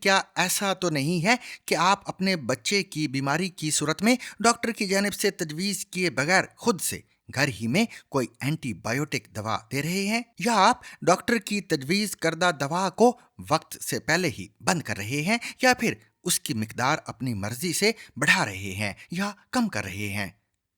क्या ऐसा तो नहीं है कि आप अपने बच्चे की बीमारी की सूरत में डॉक्टर की जानिब से तजवीज़ किए बगैर खुद से घर ही में कोई एंटीबायोटिक दवा दे रहे हैं, या आप डॉक्टर की तजवीज़ करदा दवा को वक्त से पहले ही बंद कर रहे हैं, या फिर उसकी मिकदार अपनी मर्जी से बढ़ा रहे हैं या कम कर रहे हैं?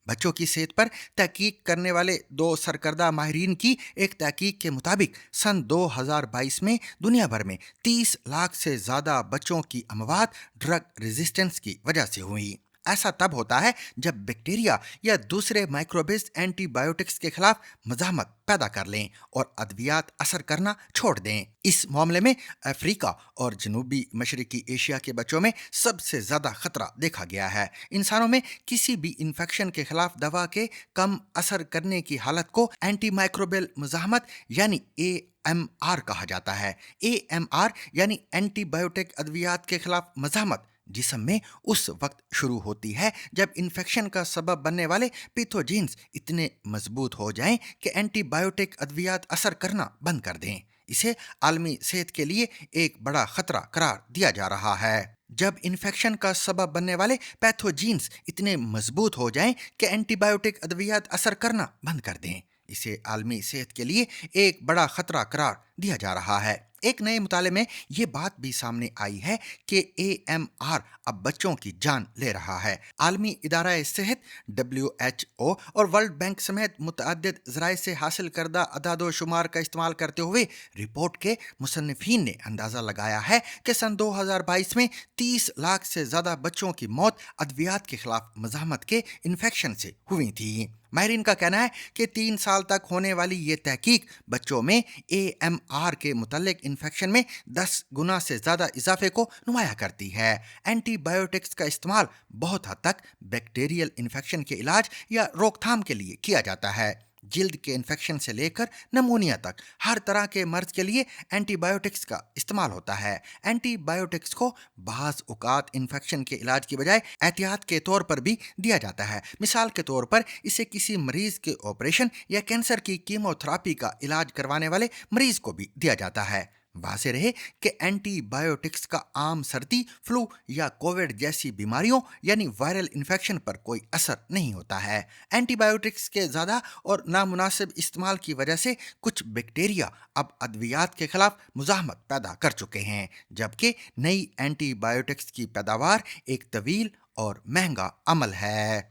बच्चों की सेहत पर तहकीक करने वाले दो सरकर्दा माहिरीन की एक तहकीक के मुताबिक सन 2022 में दुनिया भर में 30 लाख से ज़्यादा बच्चों की अमवात ड्रग रेजिस्टेंस की वजह से हुई। ऐसा तब होता है जब बैक्टीरिया या दूसरे माइक्रोबिस एंटीबायोटिक्स के खिलाफ मज़ाहमत पैदा कर लें और अद्वियात असर करना छोड़ दें। इस मामले में अफ्रीका और जनूबी मशरकी एशिया के बच्चों में सबसे ज़्यादा खतरा देखा गया है। इंसानों में किसी भी इन्फेक्शन के खिलाफ दवा के कम असर करने की हालत को एंटी माइक्रोबियल मुज़ाहमत यानी AMR कहा जाता है। AMR यानी एंटीबायोटिक अद्वियात के खिलाफ मज़ाहमत जिस्म में उस वक्त शुरू होती है जब इन्फेक्शन का सबब बनने वाले पैथोजेंस इतने मजबूत हो जाएं कि एंटीबायोटिक अद्वियात असर करना बंद कर दें। इसे आलमी सेहत के लिए एक बड़ा खतरा करार दिया जा रहा है। जब इन्फेक्शन का सबब बनने वाले पैथोजेंस इतने मजबूत हो जाएं कि एंटीबायोटिक अद्वियात असर करना बंद कर दें, इसे आलमी सेहत के लिए एक बड़ा खतरा करार दिया जा रहा है। एक नए मुताले में ये बात भी सामने आई है कि AMR अब बच्चों की जान ले रहा है। आलमी इदारा सेहत WHO और वर्ल्ड बैंक समेत मुतअद्दिद ज़राए से हासिल करदा अदाद व शुमार का इस्तेमाल करते हुए रिपोर्ट के मुसन्निफीन ने अंदाज़ा लगाया है कि सन 2022 में 30 लाख से ज़्यादा बच्चों की मौत अद्वियात के खिलाफ मज़ाहमत के इन्फेक्शन से हुई थी। माहिरीन का कहना है कि 3 साल तक होने वाली ये तहकीक बच्चों में AMR के मुतल्लिक इन्फेक्शन में 10 गुना से ज़्यादा इजाफे को नुमाया करती है। एंटीबायोटिक्स का इस्तेमाल बहुत हद तक बैक्टीरियल इन्फेक्शन के इलाज या रोकथाम के लिए किया जाता है। जिल्द के इन्फेक्शन से लेकर नमूनिया तक हर तरह के मर्ज के लिए एंटीबायोटिक्स का इस्तेमाल होता है। एंटीबायोटिक्स को बाज़ औक़ात इन्फेक्शन के इलाज की बजाय एहतियात के तौर पर भी दिया जाता है। मिसाल के तौर पर इसे किसी मरीज़ के ऑपरेशन या कैंसर की कीमोथेरेपी का इलाज करवाने वाले मरीज़ को भी दिया जाता है। वाज़े रहे कि एंटीबायोटिक्स का आम सर्दी, फ्लू या कोविड जैसी बीमारियों यानी वायरल इन्फेक्शन पर कोई असर नहीं होता है। एंटीबायोटिक्स के ज़्यादा और नामुनासिब इस्तेमाल की वजह से कुछ बैक्टीरिया अब अद्वियात के खिलाफ मुज़ाहमत पैदा कर चुके हैं, जबकि नई एंटीबायोटिक्स की पैदावार एक तवील और महंगा अमल है।